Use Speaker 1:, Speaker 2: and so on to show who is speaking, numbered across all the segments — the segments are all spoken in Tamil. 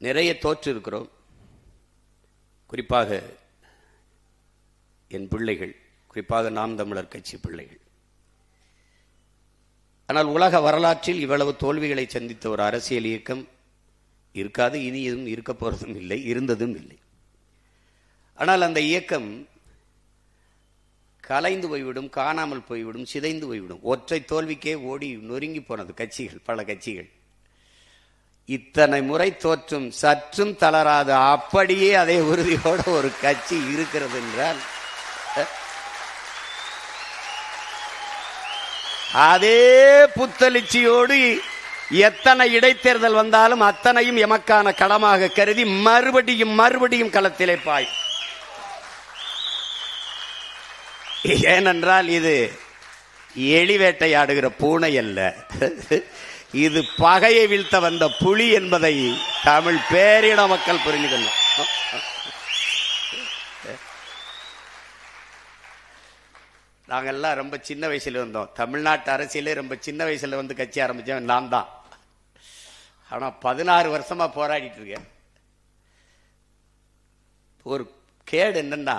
Speaker 1: நிறைய தோற்று இருக்கிறோம். குறிப்பாக என் பிள்ளைகள், குறிப்பாக நாம் தமிழர் கட்சி பிள்ளைகள். ஆனால் உலக வரலாற்றில் இவ்வளவு தோல்விகளை சந்தித்த ஒரு அரசியல் இயக்கம் இருக்காது, இனியும் இருக்க போறதும் இல்லை, இருந்ததும் இல்லை. ஆனால் அந்த இயக்கம் கலைந்து போய்விடும், காணாமல் போய்விடும், சிதைந்து போய்விடும். ஒற்றை தோல்விக்கே ஓடி நொறுங்கி போனது கட்சிகள், பல கட்சிகள். இத்தனை முறை தோற்றும் சற்றும் தளராத அப்படியே அதே உறுதியோடு ஒரு கட்சி இருக்கிறது என்றால் அதே புத்தெழுச்சியோடு எத்தனை இடைத்தேர்தல் வந்தாலும் அத்தனையும் எமக்கான களமாக கருதி மறுபடியும் மறுபடியும் களத்திலே பாய். ஏனென்றால் இது எலி வேட்டையாடுகிற பூனை அல்ல, இது பகையை வீழ்த்த வந்த புலி என்பதை தமிழ் பேரிட மக்கள் புரிஞ்சுக்கணும். நாங்கெல்லாம் ரொம்ப சின்ன வயசுல வந்தோம். தமிழ்நாட்டு அரசியலே ரொம்ப சின்ன வயசுல வந்து கட்சி ஆரம்பிச்சவன் நான் தான். ஆனா 16 வருஷமா போராடிட்டு இருக்கேன். ஒரு கேடு என்னன்னா,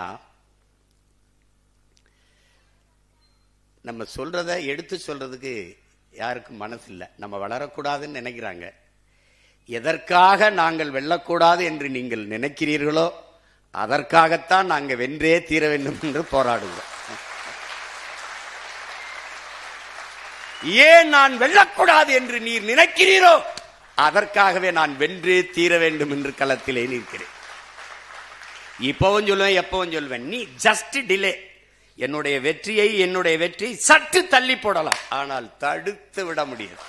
Speaker 1: நம்ம சொல்றத எடுத்து சொல்றதுக்கு யாருக்கும் மனசு இல்லை. நம்ம வளரக்கூடாதுன்னு நினைக்கிறாங்க. எதற்காக நாங்கள் வெல்லக்கூடாது என்று நீங்கள் நினைக்கிறீர்களோ அதற்காகத்தான் நாங்கள் வென்றே தீர வேண்டும் என்று போராடுவோம். ஏன் நான் வெல்லக்கூடாது என்று நீர் நினைக்கிறீரோ அதற்காகவே நான் வென்றே தீர வேண்டும் என்று களத்திலே நிற்கிறேன். இப்பவும் சொல்லுவேன், எப்பவும் சொல்லுவேன், நீ ஜஸ்ட் டிலே. என்னுடைய வெற்றியை சற்று தள்ளி போடலாம், ஆனால் தடுத்து விட முடியாது.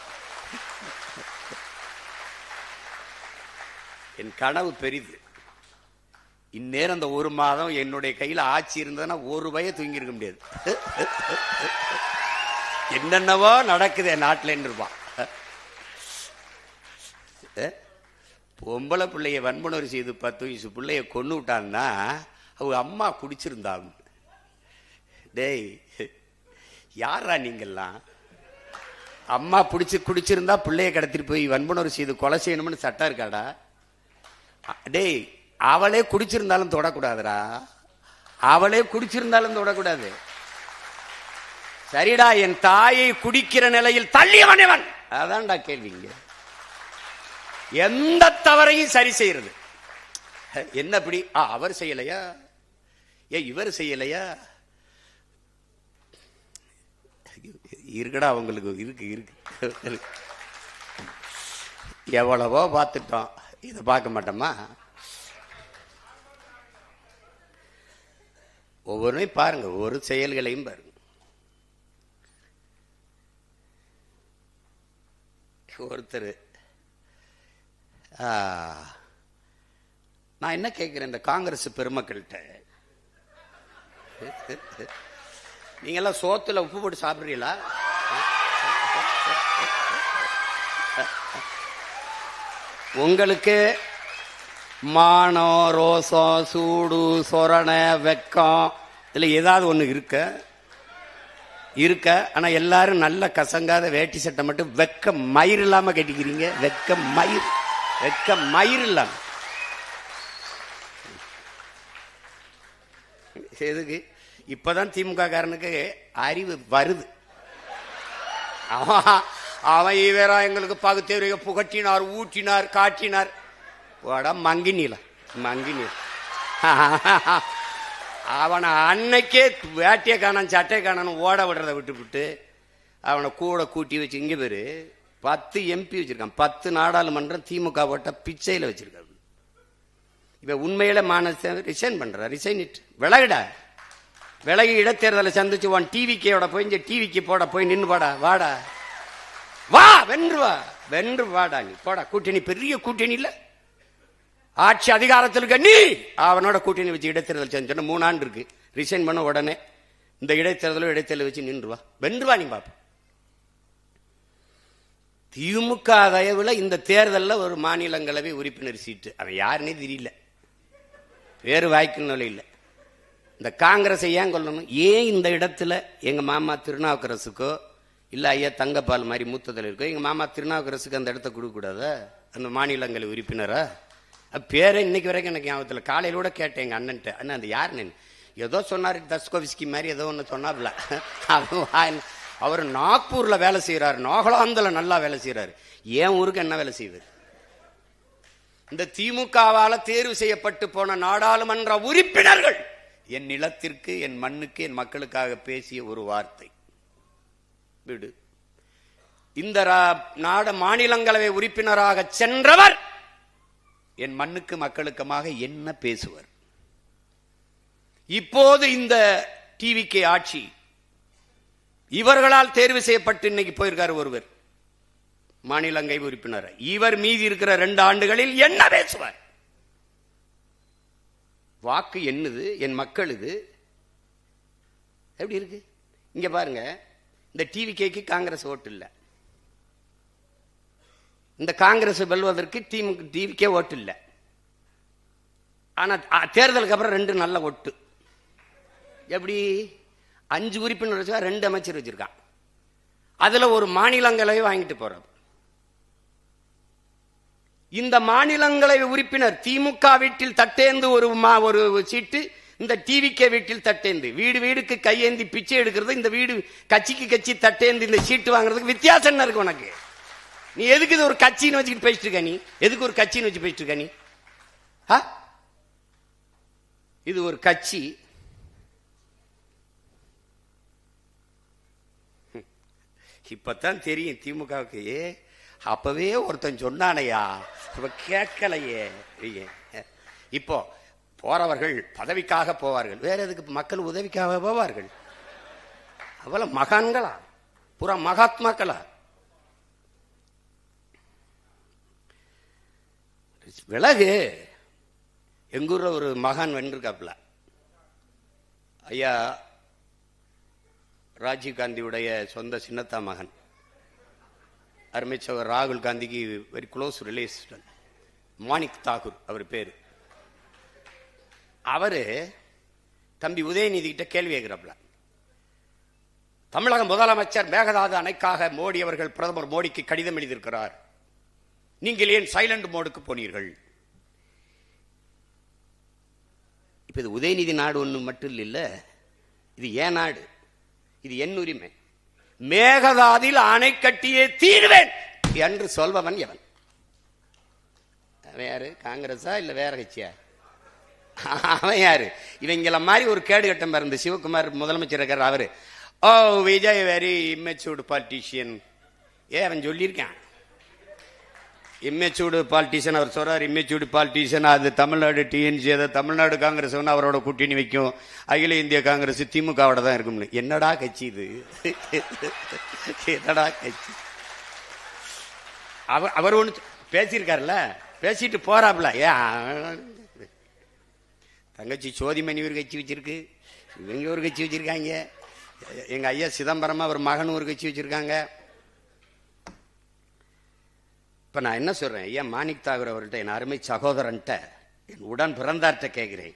Speaker 1: என் கனவு பெரிது. இந்நேரம் அந்த ஒரு மாதம் என்னுடைய கையில் ஆட்சி இருந்ததுன்னா ஒரு பய தூங்கி இருக்க முடியாது. என்னென்னவோ நடக்குது என் நாட்டில் இருப்பான். பொம்பளை பிள்ளைய வன்புணர்வு செய்து 10 வயசு பிள்ளைய கொண்டு விட்டான்னா அவங்க அம்மா குடிச்சிருந்தாங்க. டேய், யாரா நீங்கெல்லாம்? அம்மா குடிச்சிருந்தா பிள்ளைய கடத்திட்டு போய் வன்புணர்வு செய்து கொலை செய்யணும்னு சட்டம் இருக்காடா? டேய், அவளே குடிச்சிருந்தாலும் தொடக்கூடாதுடா, அவளே குடிச்சிருந்தாலும் தொடக்கூடாது. சரிடா, என் தாயை குடிக்கிற நிலையில் தள்ளியவன். அதான்டா கேள்விங்க. எந்த தவறையும் சரி செய்யறது என்ன? அப்படி அவர் செய்யலையா, இவர் செய்யலையா? இருக்குடா, அவங்களுக்கு இருக்கு. எவ்வளவோ பார்த்துட்டோம், இதை பார்க்க மாட்டோமா? ஒவ்வொன்றையும் பாருங்க, ஒரு செயல்களையும் பாருங்க. ஒருத்தர், நான் என்ன கேட்கிறேன் இந்த காங்கிரஸ் பெருமக்கள்கிட்ட, நீங்க எல்லாம் சோத்துல உப்பு போட்டு சாப்பிடுறீங்களா? உங்களுக்கு மானம், ரோசம், சூடு, சொரணை, வெக்கம் இதுல ஏதாவது ஒண்ணு இருக்க. ஆனா எல்லாரும் நல்ல கசங்காத வேட்டி சட்டை மட்டும் வெக்க மயிர் இல்லாம கட்டிக்கிறீங்க. வெக்க மயிர் இல்லாம எதுக்கு? இப்பதான் திமுக காரனுக்கு அறிவு வருது. அவன் இவரா எங்களுக்கு பகுத்தறிவு புகட்டினார், ஊட்டினார், காட்டினார். மங்கி நீல அவனை அன்னைக்கே வேட்டியை காணான் சட்டை காணான்னு ஓட விடுறத விட்டு அவனை கூட கூட்டி வச்சு, இங்க பேரு 10 MP வச்சிருக்கான், 10 நாடாளுமன்றம் திமுக போட்ட பிச்சையில வச்சிருக்காரு. இப்ப உண்மையில ரிசைன் பண்ற, விலகி இடைத்தேர்தலை சந்திச்சு உன் டிவிக்கோட போய் டிவிக்கு போட போய் நின்று வாடா வா வென்று வாடா, நீ போடா. கூட்டணி பெரிய கூட்டணி இல்ல, ஆட்சி அதிகாரத்தில் நீ அவனோட கூட்டணி வச்சு இடைத்தேர்தல் செஞ்சோன்னா 3 ஆண்டு இருக்கு. ரிசைன் பண்ண உடனே இந்த இடைத்தேர்தல் வச்சு நின்றுவா, வென்றுவா. நீ பாப்ப திமுக தயவுல இந்த தேர்தலில் ஒரு மாநிலங்களவை உறுப்பினர் சீட்டு, அவன் யாருன்னே தெரியல, வேறு வாய்க்கு இல்லை. இந்த காங்கிரஸை ஏன் கொள்ளணும்? ஏன் இந்த இடத்துல எங்க மாமா திருநாவுக்கரசுக்கோ இல்ல ஐயா தங்கப்பால் மாதிரி மூத்த தலைவருக்கோ, எங்க மாமா திருநாவுக்கரசுக்கு அந்த இடத்த கொடுக்க கூடாதா? அந்த மாநிலங்களவை உறுப்பினரா பேரை இன்னைக்கு வரைக்கும் எனக்கு ஞாபகத்தில். காலையில கூட கேட்டேன் எங்க அண்ணன்ட்ட, அண்ணன் அந்த யாருன்னு. ஏதோ சொன்னார், தஸ்கோவிஸ்கி மாதிரி ஏதோ ஒன்று சொன்னாப்ல. அவர் நாக்பூர்ல வேலை செய்யறாரு, நாகாலாந்துல நல்லா வேலை செய்யறாரு. ஏன் ஊருக்கு என்ன வேலை செய்வார்? இந்த திமுகவால தேர்வு செய்யப்பட்டு போன நாடாளுமன்ற உறுப்பினர்கள் என் நிலத்திற்கு, என் மண்ணுக்கு, என் மக்களுக்காக பேசிய ஒரு வார்த்தை விடு. இந்த மாநிலங்களவை உறுப்பினராக சென்றவர் என் மண்ணுக்கு மக்களுக்குமாக என்ன பேசுவர்? இப்போது இந்த டிவிகே ஆட்சி இவர்களால் தேர்வு செய்யப்பட்டு இன்னைக்கு போயிருக்காரு ஒருவர் மாநிலங்களவை உறுப்பினர். இவர் மீதி இருக்கிற 2 ஆண்டுகளில் என்ன பேசுவார்? வாக்கு என்னது, என் மக்கள் இது எப்படி இருக்கு? இங்க பாருங்க, இந்த டிவிகேக்கு காங்கிரஸ் ஓட்டு இல்லை. இந்த காங்கிரஸ் வெல்வதற்கு டிவிகே ஓட்டு இல்லை. ஆனா தேர்தலுக்கு அப்புறம் 2 நல்ல ஓட்டு. எப்படி? 5 உறுப்பினர் வச்சா 2 அமைச்சர் வச்சிருக்கான். அதுல ஒரு மாநிலங்களவை வாங்கிட்டு போறது. இந்த மாநிலங்களவை உறுப்பினர் திமுக வீட்டில் தட்டேந்து ஒரு சீட்டு, இந்த டிவிகே வீட்டில் தட்டேந்து, வீடு வீடுக்கு கையேந்தி பிச்சை எடுக்கிறது, இந்த வீடு கட்சிக்கு கட்சி தட்டேந்து இந்த சீட்டு வாங்குறதுக்கு வித்தியாசம் என்ன இருக்கு உனக்கு? நீ எதுக்கு இது ஒரு கட்சின்னு வச்சுக்கிட்டு பேசிட்டு இருக்க? நீ எதுக்கு ஒரு கட்சின்னு வச்சு பேசிட்டு இருக்க? நீ இது ஒரு கட்சி. இப்பதான் தெரியும் திமுகவுக்கு. அப்பவே ஒருத்தன் சொன்னானையா, கேட்கலையே. இப்போ போறவர்கள் பதவிக்காக போவார்கள், வேற எதுக்கு? மக்கள் உதவிக்காக போவார்கள். அவ்வளவு மகான்களா, புற மகாத்மாக்களா? விலகு. எங்கூர்ல ஒரு மகான் வென்றிருக்காப்ல, ஐயா ராஜீவ் காந்தியுடைய சொந்த சின்னத்தா மகன், அருமைச்சவர் ராகுல் காந்திக்கு very close relation, Manik Tagore அவர் பேரு. அவரு தம்பி உதயநிதி கிட்ட கேள்வி கேட்கிறாப்ல, தமிழக முதலமைச்சர் மேகதாது அணைக்காக மோடி அவர்கள் பிரதமர் மோடிக்கு கடிதம் எழுதியிருக்கிறார், நீங்கள் ஏன் சைலண்ட் மோடுக்கு போனீர்கள்? இப்ப இது உதயநிதி நாடு ஒண்ணு மட்டும் இல்ல, இது ஏன் நாடு, இது என் உரிமை. மேகதாதில் அணை கட்டியே தீர்வேன் என்று சொல்பவன் எவன்? அவன் யாரு? காங்கிரஸா இல்ல வேற கட்சியா? அவன் யாரு? இவங்கள மாதிரி ஒரு கேடு கட்டம் இருந்த சிவகுமார் முதலமைச்சர் இருக்கார். அவரு ஓ விஜய் வெரி இம்மெச்சூர்டு பாலிட்டிஷியன். அவன் சொல்லியிருக்கான் இம்மெச்சூர்டு பாலிட்டிஷியன். அவர் சொல்றார் இம்மெச்சூர்டு பாலிட்டிஷியன், அது தமிழ்நாடு டிஎன்சி, அதை தமிழ்நாடு காங்கிரஸ் அவரோட கூட்டணி வைக்கும், அகில இந்திய காங்கிரஸ் திமுகவோட தான் இருக்கும்னு. என்னடா கட்சி இது? என்னடா கட்சி? அவர் ஒண்ணு பேசியிருக்காருல்ல, பேசிட்டு போறாப்ல. தங்கச்சி சோதிமணி ஒரு கட்சி வச்சிருக்கு, இவங்க ஒரு கட்சி வச்சிருக்காங்க, எங்க ஐயா சிதம்பரமா ஒரு மகன் ஒரு கட்சி வச்சிருக்காங்க. இப்ப நான் என்ன சொல்றேன், ஐயா மாணிக் தாகூர் அவர்கிட்ட, என் அருமை சகோதரன்ட்ட, என் உடன் பிறந்தார்ட்ட கேட்கிறேன்,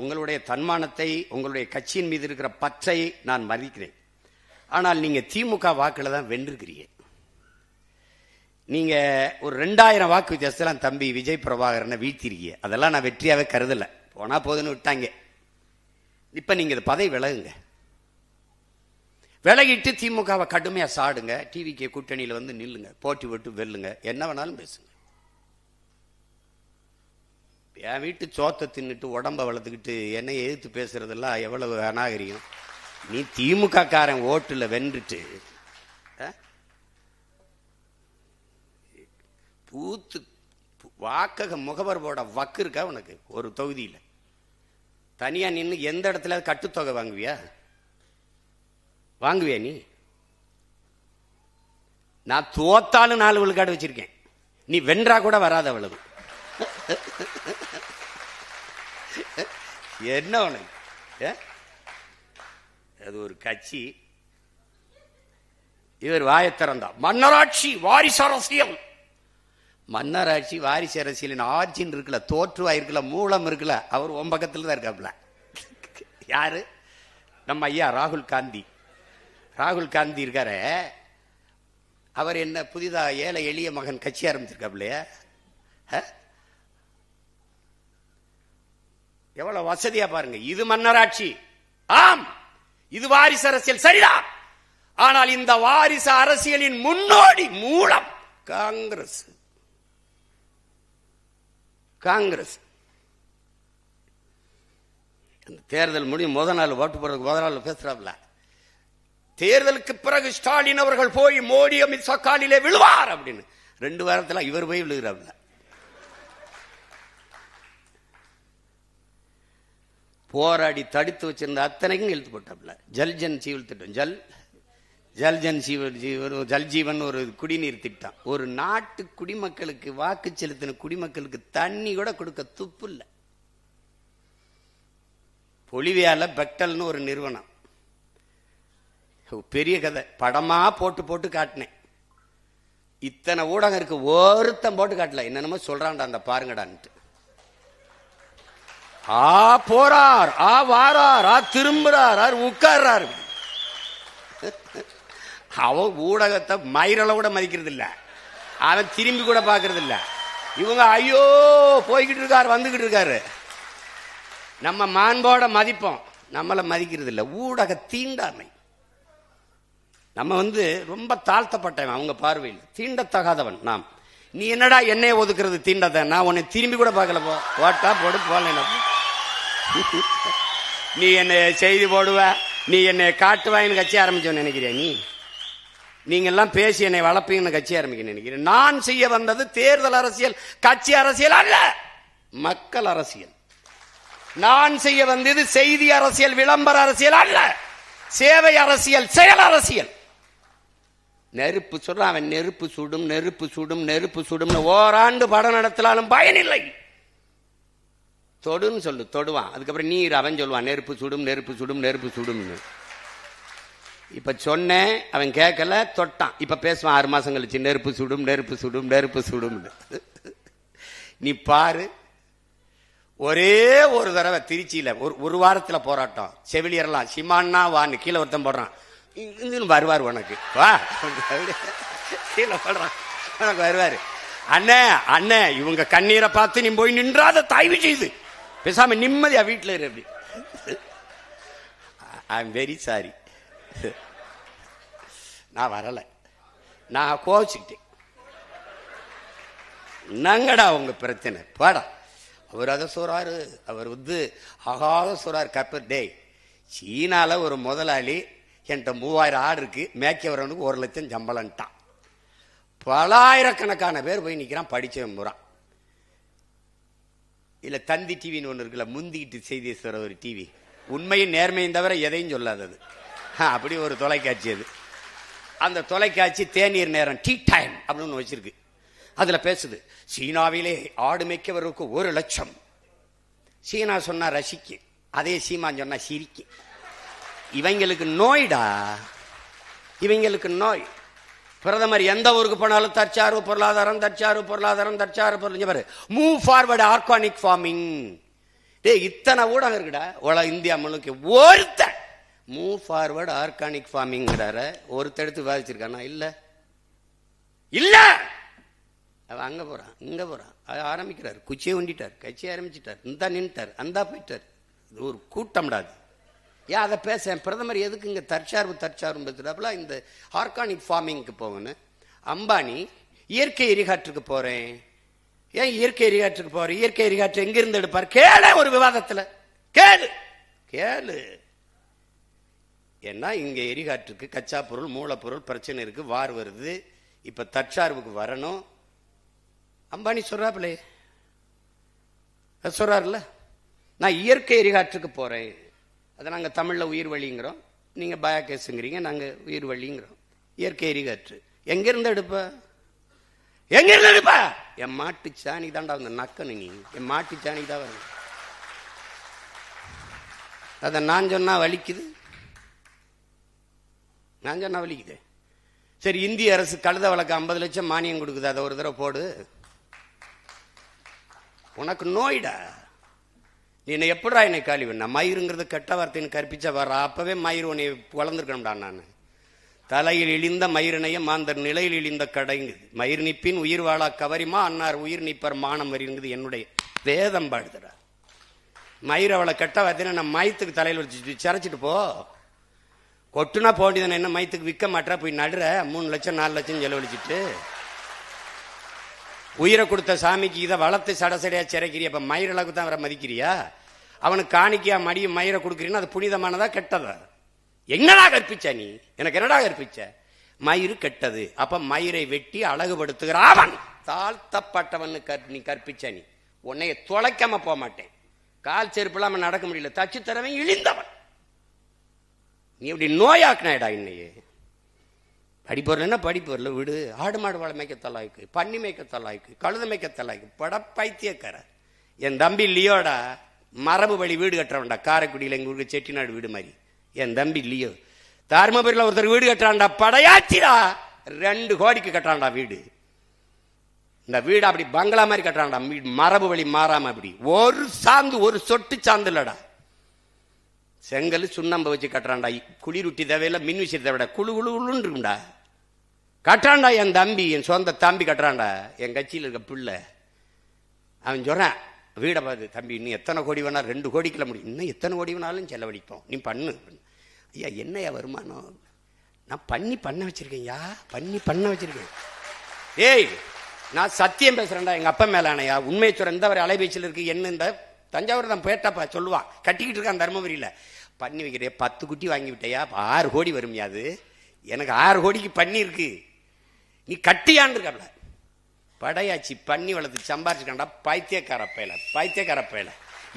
Speaker 1: உங்களுடைய தன்மானத்தை, உங்களுடைய கட்சியின் மீது இருக்கிற பற்றை நான் மதிக்கிறேன். ஆனால் நீங்க திமுக வாக்குல தான் வென்றிருக்கிறீங்க. நீங்க ஒரு 2000 வாக்கு வித்தியாசத்துல தம்பி விஜய் பிரபாகரனை வீழ்த்திருக்கீங்க. அதெல்லாம் நான் வெற்றியாவே கருதல, போனா போதுன்னு விட்டாங்க. இப்ப நீங்க இந்த பதவி விலகுங்க, விலகிட்டு திமுகவை கடுமையா சாடுங்க, டிவிகே கூட்டணியில வந்து நில்லுங்க, போட்டி விட்டு வெல்லுங்க, என்ன வேணாலும் பேசுங்க. என் வீட்டு சோத்தை தின்னுட்டு உடம்ப வளர்த்துக்கிட்டு என்னை எதிர்த்து பேசுறதெல்லாம் எவ்வளவு அநாகரியம். நீ திமுக காரன் ஓட்டுல வென்றுட்டு பூத்து வாக்கக முகவர் போட வக்கு இருக்கா உனக்கு? ஒரு தொகுதியில தனியா நின்று எந்த இடத்துல கட்டுத்தொகை வாங்குவியா? வாங்குவியா நீ? நான் தோத்தாலும் 4 விழுக்காடு வச்சிருக்கேன், நீ வென்றா கூட வராத அவ்வளவு. என்ன உனக்கு? அது ஒரு கட்சி. இவர் வாயை திறந்தா மன்னராட்சி வாரிசு அரசியல். மன்னராட்சி வாரிசு அரசியல் ஆர்ஜின் இருக்குல்ல, தோற்றுவாயிருக்குல்ல, மூலம் இருக்குல்ல, அவர் உன் பக்கத்துல தான் இருக்காப்ல. யாரு? நம்ம ஐயா ராகுல் காந்தி. ராகுல் காந்தி இருக்காரு, அவர் என்ன புதிதா ஏழை எளிய மகன் கட்சி ஆரம்பிச்சிருக்காப்லையா? எவ்வளவு வசதியா பாருங்க. இது மன்னராட்சி, ஆம், இது வாரிசு அரசியல் சரிதான். ஆனால் இந்த வாரிசு அரசியலின் முன்னோடி மூலம் காங்கிரஸ். காங்கிரஸ் தேர்தல் முடியும் முதல் நாள் ஓட்டு போறதுக்கு முதல் நாள் பேசுறாப்ல, தேர்தலுக்கு பிறகு ஸ்டாலின் அவர்கள் போய் மோடி அமித்ஷா காலிலே விழுவார் அப்படின்னு. 2 வாரத்தில் இவர் போய் விழுகிறாப்ல. போராடி தடுத்து வச்சிருந்த அத்தனைக்கும் இழுத்து போட்டாப்ல. ஜல்ஜன் ஜீவன் திட்டம், ஜல்ஜன் ஜல்ஜீவன் ஒரு குடிநீர் திட்டம். ஒரு நாட்டு குடிமக்களுக்கு, வாக்கு செலுத்தின குடிமக்களுக்கு தண்ணி கூட கொடுக்க துப்பு இல்லை. பொலிவியால பெக்டல்னு ஒரு நிறுவனம், பெரிய கதை, படமா போட்டு போட்டு காட்டினேன். இத்தனை ஊடகம் இருக்கு, ஒருத்தம் போட்டு காட்டல. என்னென்னமோ சொல்றான்டா அந்த பாருங்கடான்ட்டு. போறார், வாரார், திரும்புறார், உட்கார்றார். அவன் ஊடகத்தை மயிரள கூட மதிக்கிறது இல்ல, அவன் திரும்பி கூட பாக்குறது இல்ல. இவங்க ஐயோ போய்கிட்டு இருக்காரு, வந்துகிட்டு இருக்காரு. நம்ம மாண்போட மதிப்போம், நம்மள மதிக்கிறது இல்ல. ஊடக தீண்டாமை. நம்ம ரொம்ப தாழ்த்தப்பட்டவன் அவங்க பார்வையில், தீண்டத்தகாதவன் நாம். நீ என்னடா என்னைய ஒதுக்குறது தீண்டத, நான் உன்னை திரும்பி கூட பார்க்கல. போட்டா போடு, போல நீ என்னை செய்தி போடுவ, நீ என்னை காட்டுவாயின்னு கட்சி ஆரம்பிச்சோன்னு நினைக்கிறியா? நீங்க எல்லாம் பேசி என்னை வளர்ப்பீங்கன்னு கட்சி ஆரம்பிக்க நினைக்கிறேன். நான் செய்ய வந்தது தேர்தல் அரசியல், கட்சி அரசியல் அல்ல, மக்கள் அரசியல். நான் செய்ய வந்தது செய்தி அரசியல், விளம்பர அரசியல் அல்ல, சேவை அரசியல், செயல் அரசியல். நெருப்பு சொல்றான் அவன், நெருப்பு சுடும், நெருப்பு சுடும், நெருப்பு சுடும். ஓராண்டு படம் நடத்தலாலும் பயனில்லை. தொடுன்னு சொல்லு, தொடுவான். அதுக்கப்புறம் நீர் அவன் சொல்லுவான், நெருப்பு சுடும், நெருப்பு சுடும், நெருப்பு சுடும். இப்ப சொன்னேன், அவன் கேட்கல, தொட்டான். இப்ப பேசுவான் 6 மாசம் கழிச்சு, நெருப்பு சுடும், நெருப்பு சுடும், நெருப்பு சுடும். நீ பாரு, ஒரே ஒரு தடவை திருச்சியில ஒரு வாரத்தில் போராட்டம், செவிலியர்லாம் சிமான்னா வான்னு கீழே ஒருத்தன் போடுறான், வருவார் உனக்கு வா, கீழே போடுறான், உனக்கு வருவாரு. அண்ணே அண்ணே, இவங்க கண்ணீரை பார்த்து நீ போய் நின்றாத, தயவு செய்து பேசாம நிம்மதியா வீட்டில் இரு. அப்படி ஐ எம் வெரி சாரி, நான் வரல, நான் கோவிச்சுக்கிட்டேன். என்னங்கடா உங்க பிரச்சனை, பாடா. அவர் அதை சொல்றாரு, அவர் ஆகாத சொல்றாரு. கப்பர் டே, சீனால ஒரு முதலாளி என்கிட்ட 3000 ஆடு இருக்கு, மேய்க்க வரவனுக்கு 1 லட்சம் சம்பளம்ட்டான். பலாயிரக்கணக்கான பேர் போய் நிற்கிறான், படிச்சவன் போறான். இல்ல தந்தி டிவின்னு ஒன்று இருக்குல்ல, முந்திக்கிட்டு செய்தி சொல்ற ஒரு டிவி, உண்மையும் நேர்மையும் தவிர எதையும் சொல்லாதது, அப்படி ஒரு தொலைக்காட்சி அது. அந்த தொலைக்காட்சி தேநீர் நேரம், டீ டைம் அப்படின்னு வச்சிருக்கு. அதுல பேசுது, சீனாவிலே ஆடு மேய்க்கவருக்கு 1 லட்சம். சீனா சொன்னா ரசிக்கு, அதே சீமான் சொன்னா சிரிக்கு. இவங்களுக்கு நோய்டா, இவங்களுக்கு நோய். பிரதமர் எந்த ஊருக்கு போனாலும் தற்சார்பு பொருளாதாரம், தற்சார்பு பொருளாதாரம், தற்சார்பு பொருளாதாரம், மூவ் ஃபார்வர்டு ஆர்கானிக் ஃபார்மிங். டே, இத்தனை ஊடகம் இருக்குடா இந்தியா முழுக்க, ஒருத்த மூவ் ஃபார்வர்டு ஆர்கானிக் ஃபார்மிங்கிறார ஒருத்த எடுத்து விவாதிச்சிருக்கானா? இல்ல இல்ல. அவன் அங்க போறான், இங்க போறான், ஆரம்பிக்கிறார், குச்சியை உண்டிட்டார், கட்சி ஆரம்பிச்சிட்டார், இந்த நின்ட்டார், அந்த போயிட்டார். இது ஒரு கூட்டம்டாது. ஏன் அதை பேச பிரதமர் எதுக்கு இங்க தற்சார்பு பேசுறாப்புல? இந்த ஆர்கானிக் ஃபார்மிங்க்கு போகணும். அம்பானி இயற்கை எரிகாற்றுக்கு போறேன். ஏன் இயற்கை எரிகாற்றுக்கு போறேன்? இயற்கை எரிகாற்று எங்கிருந்து எடுப்பார்? கேளு, ஒரு விவாதத்துல கேளு கேளு. ஏன்னா இங்க எரிகாற்றுக்கு கச்சா பொருள், மூலப்பொருள் பிரச்சனை இருக்கு, வார் வருது. இப்ப தற்சார்புக்கு வரணும். அம்பானி சொல்றாப்புலே, சொல்றாருல்ல, நான் இயற்கை எரிகாற்றுக்கு போறேன். அதை நாங்கள் தமிழில் உயிர் வழிங்கிறோம், நீங்கள் பயோகேஸுங்கிறீங்க, நாங்கள் உயிர் வழிங்கிறோம். இயற்கை எரிகாற்று எங்கிருந்து எடுப்ப? எங்கிருந்து எடுப்ப? என் மாட்டு சாணி தாண்டா வந்து நக்கனு, நீ என் மாட்டு சாணி தான் வரும். அதை நான் சொன்னா வலிக்குது, நான் சொன்னா வலிக்குது. சரி, இந்திய அரசு கழுத வழக்கு 50 லட்சம் மானியம் கொடுக்குது, அதை ஒரு தடவை போடு. உனக்கு நோய்டா. என்னை எப்படா என்னை காலி வேணா? மயிருங்கிறது கெட்ட வார்த்தைன்னு கற்பிச்ச வர, அப்பவே மயிர் உன்னை வளர்ந்துருக்கணும்டா. நான் தலையில் இழிந்த மயிரினைய மாந்தர் நிலையில் இழிந்த கடைங்குது, மயிர் நிப்பின் உயிர் வாழா கவரிமா அன்னார் உயிர் நிப்பர் மானம் வரிங்குது என்னுடைய வேதம் பாடுதுடா. மயிர் அவளை கெட்ட பார்த்தீங்கன்னா நம்ம மயத்துக்கு தலையில் வச்சு சிரைச்சிட்டு போ. கொட்டுனா போண்டிதானே, என்ன மயத்துக்கு விற்க மாட்டா, போய் நடுற 3 லட்சம் 4 லட்சம் செலவழிச்சிட்டு உயிரை கொடுத்த சாமிக்கு இதை வளர்த்து சடசடையா சிறைக்கிறியா? அப்ப மயிரளவுக்கு தான் அவரை மதிக்கிறியா? அவனுக்கு காணிக்கையா மடியும் மயிரை கொடுக்குறீன்னா அது புனிதமானதா கெட்டதா? என்னடா கற்பிச்ச நீ? எனக்கு என்னடா கற்பிச்ச? மயிறு கெட்டது. அப்ப மயிரை வெட்டி அழகுபடுத்துகிற அவன் தாழ்த்தப்பட்டவனுக்கு நீ கற்பிச்ச. நீ உன்னைய தொலைக்காம போக மாட்டேன். கால் செருப்பு இல்லாம நடக்க முடியல, தச்சு தரவன் இழிந்தவன். நீ இப்படி நோயாக்குனாடா. இன்னையே படிப்பொருள் படிப்பொருள் விடு. ஆடு மாடு வாழை மேய்க்க தலாய்க்கு, பன்னி மேய்க்க தலாய்க்கு, கழுத மேய்க்க தலாய்க்கு, படப்பைத்தியக்கார. என் தம்பி லியோடா மரபு வழி வீடு கட்டுறவன்டா. காரைக்குடியில் எங்க ஊருக்கு செட்டிநாடு வீடு மாதிரி என் தம்பி லியோ. தருமபுரியில் ஒருத்தர் வீடு கட்டுறான்டா, படையாச்சிடா. 2 கோடிக்கு கட்டுறான்டா வீடு. இந்த வீடு அப்படி பங்களா மாதிரி கட்டுறான்டா, மரபு வழி மாறாம. அப்படி ஒரு சாந்து, ஒரு சொட்டு சாந்து இல்லடா. செங்கல் சுண்ணம்ப வச்சு கட்டுறான்டா. குளிரூட்டி தேவையில்ல, மின் விஷயம் தேவைடா. குழு குழு குழுன்னு இருக்கும்டா. கட்டுறான்டா என் தம்பி, என் சொந்த தம்பி கட்டுறான்டா. என் கட்சியில் இருக்க பிள்ளை அவன் சொல்றான், வீடை பார்த்து, தம்பி இன்னும் எத்தனை கோடி வேணா, 2 கோடிக்குள்ள முடியும், இன்னும் எத்தனை கோடி வேணாலும் செலவழிப்போம், நீ பண்ணு. ஐயா என்னையா வருமானம்? நான் பண்ண வச்சிருக்கேன்யா, பண்ண வச்சிருக்கேன். ஏய் நான் சத்தியம் பேசுறேன்டா, எங்க அப்பா மேல ஆனையா, உண்மையை சொல்றேன். இந்த ஒரு அலைபேச்சியில் இருக்கு. என்ன இந்த தஞ்சாவூர் தான் பேட்டப்பா சொல்லுவான், கட்டிக்கிட்டு இருக்கான் தருமபுரியில். பண்ணி வைக்கிறேன், 10 குட்டி வாங்கி விட்டையா, 6 கோடி வரும். அது எனக்கு 6 கோடிக்கு பண்ணி இருக்கு, நீ கட்டியான்னு இருக்காப்ல. படையாச்சி பண்ணி வளர்த்து சம்பாரிச்சுக்காண்டா. பைத்தியக்கார பயல.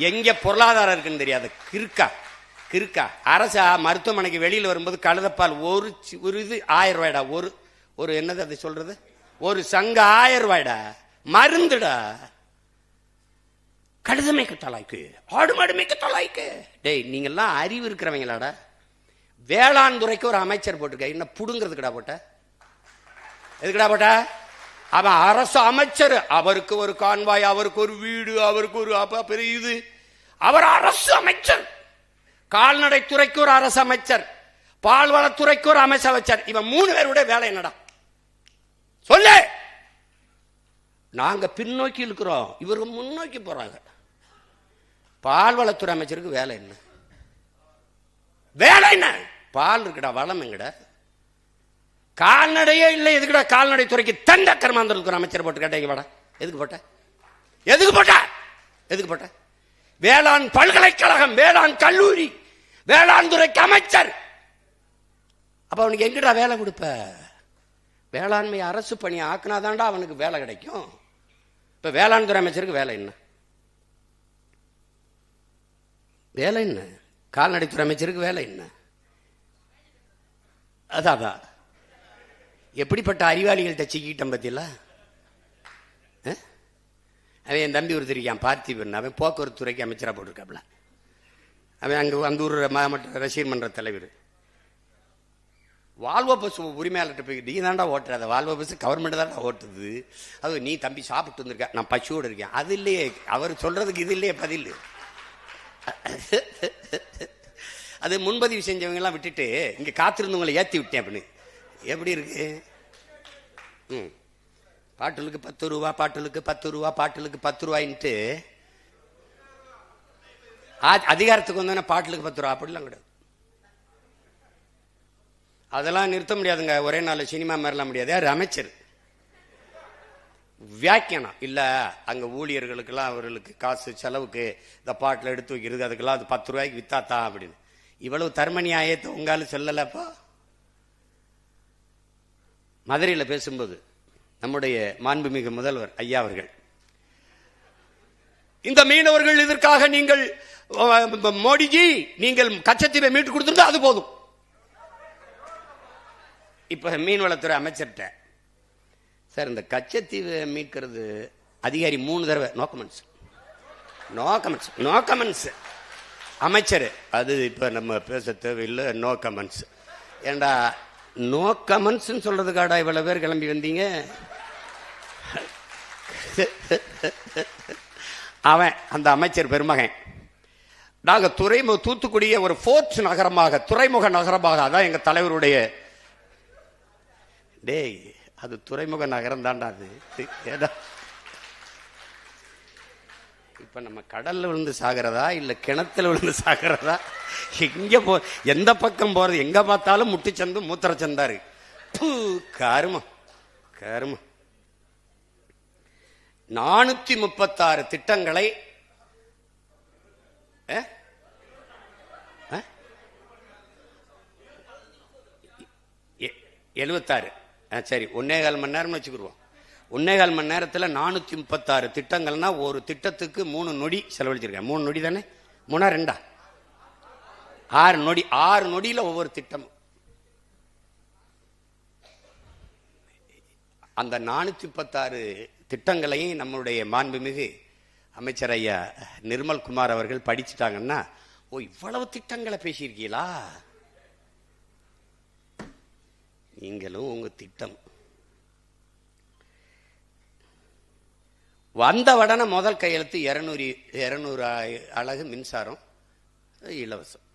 Speaker 1: எங்க பொருளாதாரம் இருக்குன்னு தெரியாது. கிறுக்கா. அரசா மருத்துவமனைக்கு வெளியில் வரும்போது கழுதப்பால் ஒரு இது 1000 ரூபாய்டா. ஒரு என்னது அது சொல்றது, ஒரு சங்க 1000 ரூபாய்டா. மருந்துடா. கழுத மேய்க்க தலாய்க்கு, ஆடு மாடு மேய்க்க தலாய்க்கு. டேய் நீங்கெல்லாம் அறிவு இருக்கிறவங்களாடா. வேளாண் துறைக்கு ஒரு அமைச்சர் போட்டிருக்க, என்ன புடுங்கிறதுக்குடா போட்ட? எதுக்குடா போட்ட? அவன் அரசு அமைச்சர், அவருக்கு ஒரு கான்வாய், அவருக்கு ஒரு வீடு, அவருக்கு ஒரு பெரிய இது. அவர் அரசு அமைச்சர். கால்நடைத்துறைக்கு ஒரு அரசு அமைச்சர், பால்வளத்துறைக்கு ஒரு அமைச்சர். இவன் 3 பேருடைய வேலை என்னடா சொல்லு? நாங்க பின்னோக்கி இருக்கிறோம், இவருக்கு முன்னோக்கி போறாங்க. பால்வளத்துறை அமைச்சருக்கு வேலை என்ன? பால் இருக்குடா, வளம் எங்கடா? கால்நடையே இல்லை, எதுக்குடா கால்நடை துறைக்கு தந்த கர்மாந்தரத்துக்கு அமைச்சர் போட்டு கேட்டீங்க வாடா? எதுக்கு போட்ட? வேளாண் பல்கலைக்கழகம், வேளாண் கல்லூரி, வேளாண் துறைக்கு அமைச்சர். அப்ப அவனுக்கு எங்கடா வேலை கொடுப்ப? வேளாண்மை அரசு பணி ஆக்குனாதான்டா அவனுக்கு வேலை கிடைக்கும். இப்ப வேளாண் துறை அமைச்சருக்கு வேலை என்ன? கால்நடைத்துறை அமைச்சருக்கு வேலை என்ன? அதான் எப்படிப்பட்ட அறிவாளிகள்கிட்ட சிக்கிட்டேன் பத்தியில. அவன் என் தம்பி ஒருத்தர் இருக்கான், பார்த்திபன். அவன் போக்குவரத்து துறைக்கு அமைச்சராக போட்டிருக்காப்ல. அவன் அந்த ஊர் மாவட்ட ரசிகர் மன்ற தலைவர். வால்வோ பஸ் உரிமையாளர்கிட்ட போய், நீ தாண்டா ஓட்டுற, அதை வால்வோ பஸ் கவர்மெண்ட் தாண்டா ஓட்டுது. அது நீ தம்பி சாப்பிட்டு வந்திருக்க, நான் பசுவோடு இருக்கேன். அது இல்லையே அவர் சொல்றதுக்கு, இது இல்லையே பதில். அது முன்பதிவு செஞ்சவங்க எல்லாம் விட்டுட்டு இங்க காத்திருந்தவங்களை ஏத்தி விட்டேன் அப்படின்னு. எப்படி இருக்கு? பாட்டுலுக்கு 10 ரூபா, பாட்டுலுக்கு 10 ரூபா, பாட்டுலுக்கு 10 ரூபாய்ன்ட்டு அதிகாரத்துக்கு வந்தோன்னா பாட்டுலுக்கு 10 ரூபா அப்படிலாம் கிடையாது. அதெல்லாம் நிறுத்த முடியாதுங்க. ஒரே நாள் சினிமா மாதிரிலாம் முடியாது. யார் அமைச்சர்? வியாக்கியானம் இல்ல, அங்க ஊழியர்களுக்கெல்லாம் அவர்களுக்கு காசு செலவுக்கு இந்த பாட்டில் எடுத்து வைக்கிறது, அதுக்கெல்லாம் அது 10 ரூபாய்க்கு வித்தாத்தான் அப்படின்னு. இவ்வளவு தர்ம நியாயத்தை உங்காலும் சொல்லலப்பா. மதுரையில் பேசும்போது நம்முடைய மாண்புமிகு முதல்வர் ஐயா அவர்கள், இந்த மீனவர்கள் இதற்காக நீங்கள் மோடிஜி நீங்கள் கச்சத்தீவை மீட்டு கொடுத்திருந்தா அது போதும். இப்ப மீன்வளத்துறை அமைச்சர்கிட்ட, சார் இந்த கச்சத்தீவை மீட்கிறது அதிகாரி 3 தடவை நோ கமெண்ட்ஸ். அமைச்சர் அது இப்ப நம்ம பேச தேவையில்லை, நோ கமெண்ட்ஸ். ஏண்டா நோ கமெண்ட்ஸ் சொல்றதுக்காடா இவ்வளவு பேர் கிளம்பி வந்தீங்க? அவன் அந்த அமைச்சர் பெருமகன். நாங்க தூத்துக்குடிய ஒரு போர்ட் நகரமாக, துறைமுக நகரமாக, அதான் எங்க தலைவருடைய. டேய் அது துறைமுக நகரம் தான்டா அது. இப்ப நம்ம கடல்ல விழுந்து சாகிறதா இல்ல கிணத்துல விழுந்து சாகிறதா? எங்க எந்த பக்கம் போறது? எங்க பார்த்தாலும் முட்டுச்சந்து மூத்திரச்சந்தா இருக்கு. கருமம் கருமம். 436 திட்டங்களை 76 சரி 1.25 மணி நேரம் வச்சுக்கிடுவோம். 1.25 மணி நேரத்தில் 436 திட்டங்கள்னா ஒரு திட்டத்துக்கு 3 நொடி செலவழிச்சிருக்கேன். 3 நொடி தானே? 3 2 6 நொடி. 6 நொடியில் ஒவ்வொரு திட்டம். அந்த 436 திட்டங்களையும் நம்மளுடைய மாண்புமிகு அமைச்சர் ஐயா நிர்மல் குமார் அவர்கள் படிச்சுட்டாங்கன்னா, ஓ இவ்வளவு திட்டங்களை பேசியிருக்கீங்களா? நீங்களும் உங்க திட்டம் வந்த உடனே முதல் கையெழுத்து 200 அலகு மின்சாரம் இலவசம்.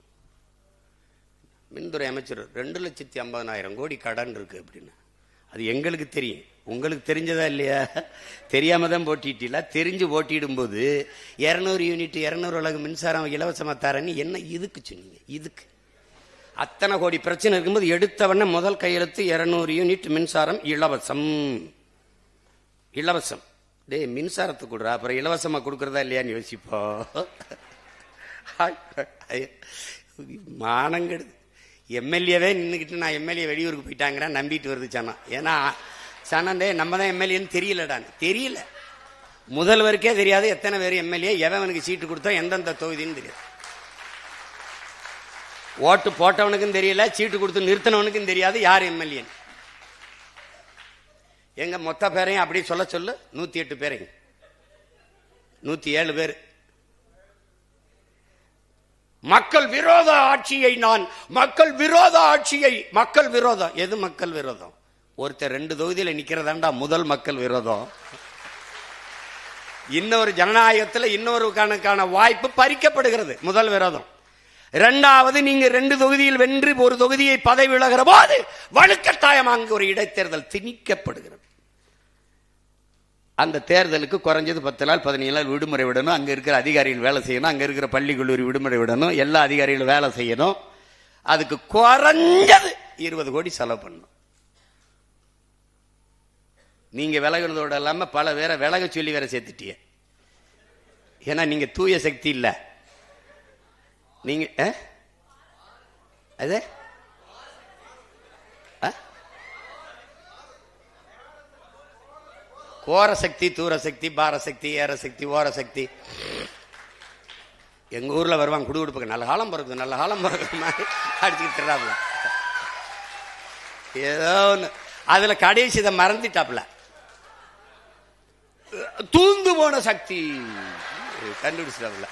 Speaker 1: மின்துறை அமைச்சர் 2,50,000 கோடி கடன் இருக்கு அப்படின்னு. அது எங்களுக்கு தெரியும், உங்களுக்கு தெரிஞ்சதா இல்லையா? தெரியாம தான் போட்டிட்டீங்களா? தெரிஞ்சு போட்டிடும் போது 200 யூனிட் 200 அலகு மின்சாரம் இலவசமா தரேன்னு என்ன இதுக்கு சொன்னீங்க? இதுக்கு அத்தனை கோடி பிரச்சனை இருக்கும்போது எடுத்தவன முதல் கையெழுத்து 200 யூனிட் மின்சாரம் இலவசம். இலவசம். டே மின்சாரத்துக்கு கொடுறா, அப்புறம் இலவசமா கொடுக்கறதா இல்லையான்னு யோசிப்போ. மானங்கெடுது. எம்எல்ஏவே நின்றுக்கிட்டு நான் எம்எல்ஏ வெளியூருக்கு போயிட்டாங்கிறேன் நம்பிட்டு வருது சனம். ஏன்னா சனந்தே நம்ம தான் எம்எல்ஏன்னு தெரியலடான்னு. தெரியல, முதல்வருக்கே தெரியாது எத்தனை பேர் எம்எல்ஏ, எவனுக்கு சீட்டு கொடுத்தா எந்தெந்த தொகுதின்னு தெரியாது. ஓட்டு போட்டவனுக்கும் தெரியல, சீட்டு கொடுத்து நிறுத்தினவனுக்கும் தெரியாது யார் எம்எல்ஏ. எங்க மொத்த பேரையும் அப்படி சொல்ல சொல்லு. 108 பேரையும் 107 பேர். மக்கள் விரோத ஆட்சியை மக்கள் விரோத ஆட்சியை மக்கள் விரோதம். எது மக்கள் விரோதம்? ஒருத்தர் 2 தொகுதியில நிக்கிறதாண்டா முதல் மக்கள் விரோதம். இன்னொரு ஜனநாயகத்தில் இன்னொரு கணக்கான வாய்ப்பு பறிக்கப்படுகிறது, முதல் விரோதம். இரண்டாவது, நீங்க 2 தொகுதியில் வென்று ஒரு தொகுதியை பதவி விலகிற போது வலுக்கட்டாயமாக அங்கு ஒரு இடைத்தேர்தல் திணிக்கப்படுகிறது. அந்த தேர்தலுக்கு குறைஞ்சது 10 நாள் 15 நாள் விடுமுறை விடணும். அங்க இருக்கிற அதிகாரிகள் வேலை செய்யணும், அங்க இருக்கிற பள்ளி கல்லூரி விடுமுறை விடணும், எல்லா அதிகாரிகளும் வேலை செய்யணும். அதுக்கு குறைஞ்சது 20 கோடி செலவு பண்ணணும். நீங்க விலகினதோட இல்லாம பல பேரை விலக சொல்லி வேற சேர்த்துட்டிய. ஏன்னா நீங்க தூய சக்தி இல்ல. நீங்க அது கோர சக்தி, தூர சக்தி, பார சக்தி, ஏற சக்தி, ஓர சக்தி. எங்க ஊர்ல வருவாங்க குடுகுடுப்புக்கு, நல்ல காலம் பிறகுது நல்ல காலம் பிறகு அடிச்சுக்கிட்டு ஏதோ ஒண்ணு. அதுல கடைசி இதை மறந்துட்டாப்ல. தூந்து போன சக்தி கண்டுபிடிச்சிட்டாப்ல.